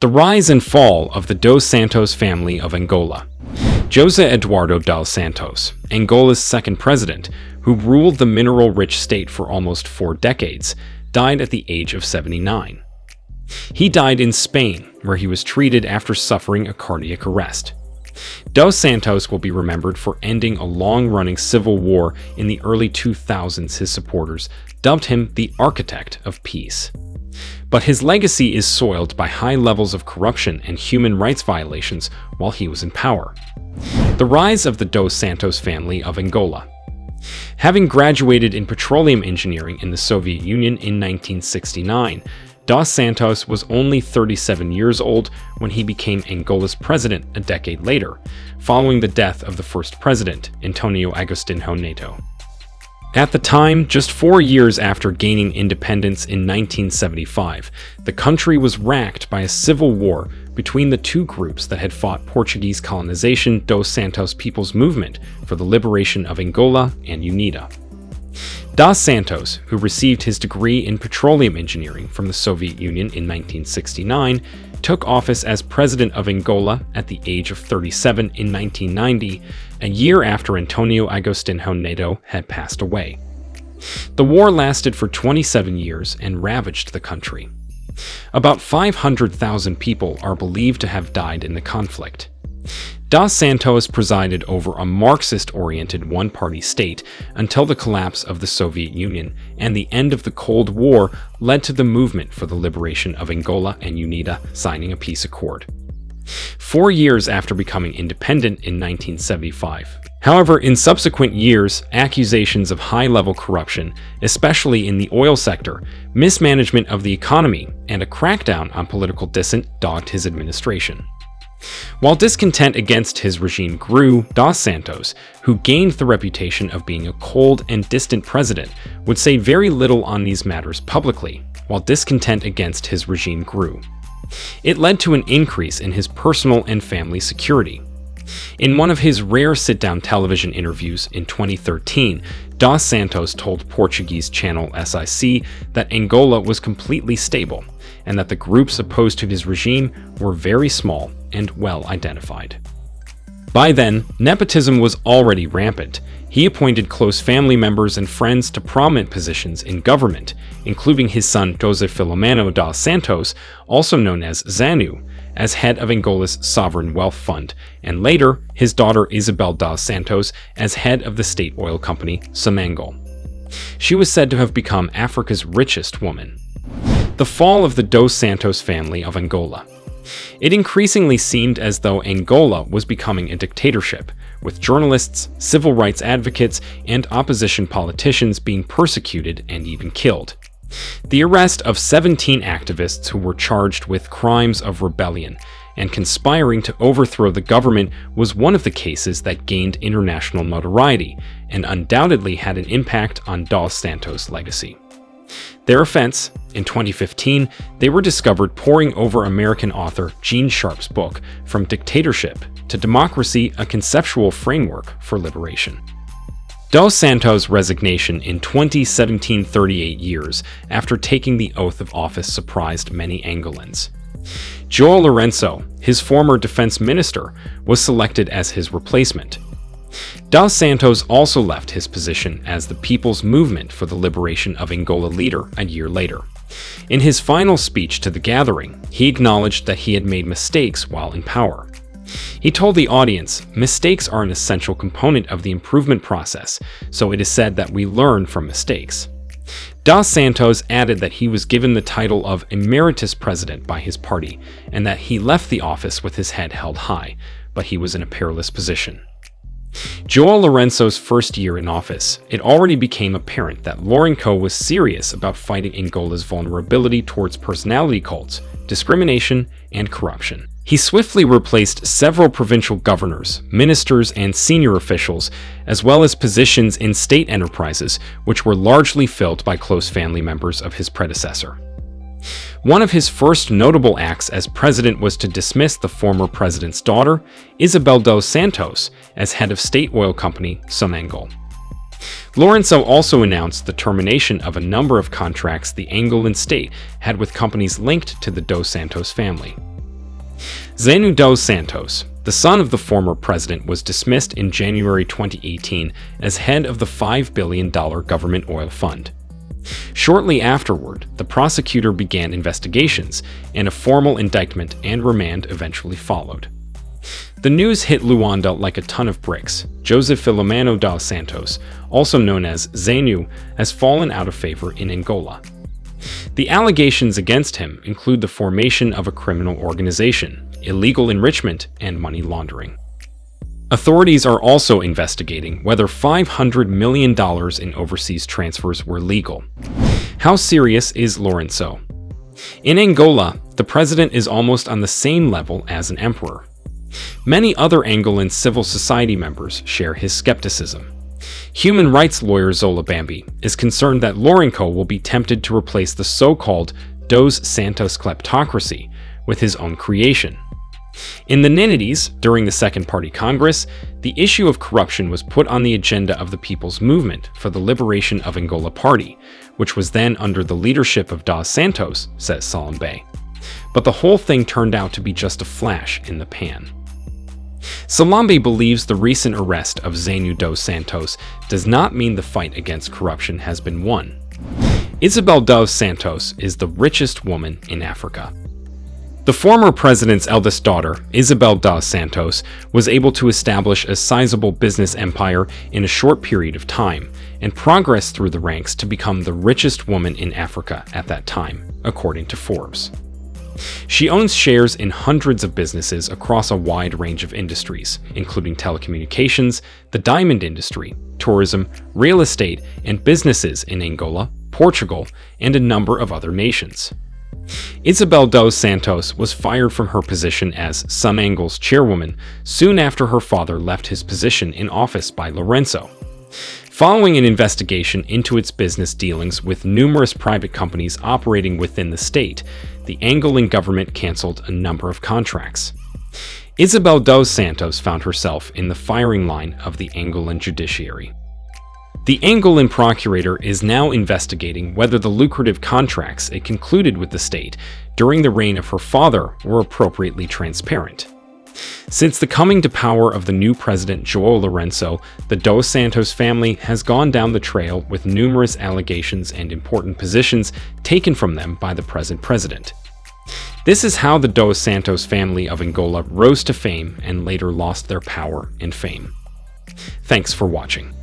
The rise and fall of the dos Santos family of Angola. José Eduardo dos Santos, Angola's second president, who ruled the mineral-rich state for almost 4 decades, died at the age of 79. He died in Spain, where he was treated after suffering a cardiac arrest. Dos Santos will be remembered for ending a long-running civil war in the early 2000s. His supporters dubbed him the architect of peace. But his legacy is soiled by high levels of corruption and human rights violations while he was in power. The rise of the dos Santos family of Angola. Having graduated in petroleum engineering in the Soviet Union in 1969, dos Santos was only 37 years old when he became Angola's president a decade later, following the death of the first president, Antonio Agostinho Neto. At the time, just 4 years after gaining independence in 1975, the country was racked by a civil war between the two groups that had fought Portuguese colonization, Dos Santos People's Movement for the liberation of Angola and UNITA. Dos Santos, who received his degree in petroleum engineering from the Soviet Union in 1969, took office as president of Angola at the age of 37 in 1990, a year after Antonio Agostinho Neto had passed away. The war lasted for 27 years and ravaged the country. About 500,000 people are believed to have died in the conflict. Dos Santos presided over a Marxist-oriented one-party state until the collapse of the Soviet Union, and the end of the Cold War led to the movement for the liberation of Angola and UNITA signing a peace accord. 4 years after becoming independent in 1975. However, in subsequent years, accusations of high-level corruption, especially in the oil sector, mismanagement of the economy, and a crackdown on political dissent dogged his administration. While discontent against his regime grew, Dos Santos, who gained the reputation of being a cold and distant president, would say very little on these matters publicly, while discontent against his regime grew. It led to an increase in his personal and family security. In one of his rare sit-down television interviews in 2013, Dos Santos told Portuguese channel SIC that Angola was completely stable, and that the groups opposed to his regime were very small and well identified. By then, nepotism was already rampant. He appointed close family members and friends to prominent positions in government, including his son José Filomeno dos Santos, also known as Zanu, as head of Angola's Sovereign Wealth Fund, and later his daughter Isabel dos Santos as head of the state oil company Sonangol. She was said to have become Africa's richest woman. The fall of the Dos Santos family of Angola. It increasingly seemed as though Angola was becoming a dictatorship, with journalists, civil rights advocates, and opposition politicians being persecuted and even killed. The arrest of 17 activists who were charged with crimes of rebellion and conspiring to overthrow the government was one of the cases that gained international notoriety and undoubtedly had an impact on Dos Santos' legacy. Their offense, in 2015, they were discovered poring over American author Gene Sharp's book, From Dictatorship to Democracy, a Conceptual Framework for Liberation. Dos Santos' resignation in 2017, 38 years after taking the oath of office, surprised many Angolans. João Lourenço, his former defense minister, was selected as his replacement. Dos Santos also left his position as the People's Movement for the Liberation of Angola leader a year later. In his final speech to the gathering, he acknowledged that he had made mistakes while in power. He told the audience, "Mistakes are an essential component of the improvement process, so it is said that we learn from mistakes." Dos Santos added that he was given the title of Emeritus President by his party, and that he left the office with his head held high, but he was in a perilous position. João Lourenço's first year in office, it already became apparent that Lourenço was serious about fighting Angola's vulnerability towards personality cults, discrimination, and corruption. He swiftly replaced several provincial governors, ministers, and senior officials, as well as positions in state enterprises, which were largely filled by close family members of his predecessor. One of his first notable acts as president was to dismiss the former president's daughter, Isabel dos Santos, as head of state oil company Sonangol. Lourenço also announced the termination of a number of contracts the Angolan state had with companies linked to the Dos Santos family. Zanu dos Santos, the son of the former president, was dismissed in January 2018 as head of the $5 billion government oil fund. Shortly afterward, the prosecutor began investigations, and a formal indictment and remand eventually followed. The news hit Luanda like a ton of bricks. José Filomeno dos Santos, also known as Zanu, has fallen out of favor in Angola. The allegations against him include the formation of a criminal organization, illegal enrichment, and money laundering. Authorities are also investigating whether $500 million in overseas transfers were legal. How serious is Lourenço? In Angola, the president is almost on the same level as an emperor. Many other Angolan civil society members share his skepticism. Human rights lawyer Zola Bambi is concerned that Lourenço will be tempted to replace the so-called Dos Santos kleptocracy with his own creation. In the 90s, during the Second Party Congress, the issue of corruption was put on the agenda of the People's Movement for the Liberation of Angola Party, which was then under the leadership of Dos Santos, says Salambe. But the whole thing turned out to be just a flash in the pan. Salambe believes the recent arrest of Zanu dos Santos does not mean the fight against corruption has been won. Isabel dos Santos is the richest woman in Africa. The former president's eldest daughter, Isabel dos Santos, was able to establish a sizable business empire in a short period of time and progress through the ranks to become the richest woman in Africa at that time, according to Forbes. She owns shares in hundreds of businesses across a wide range of industries, including telecommunications, the diamond industry, tourism, real estate, and businesses in Angola, Portugal, and a number of other nations. Isabel dos Santos was fired from her position as Sunangol's chairwoman soon after her father left his position in office by Lourenço. Following an investigation into its business dealings with numerous private companies operating within the state, the Angolan government canceled a number of contracts. Isabel dos Santos found herself in the firing line of the Angolan judiciary. The Angolan procurator is now investigating whether the lucrative contracts it concluded with the state during the reign of her father were appropriately transparent. Since the coming to power of the new president João Lourenço, the dos Santos family has gone down the trail with numerous allegations and important positions taken from them by the present president. This is how the dos Santos family of Angola rose to fame and later lost their power and fame. Thanks for watching.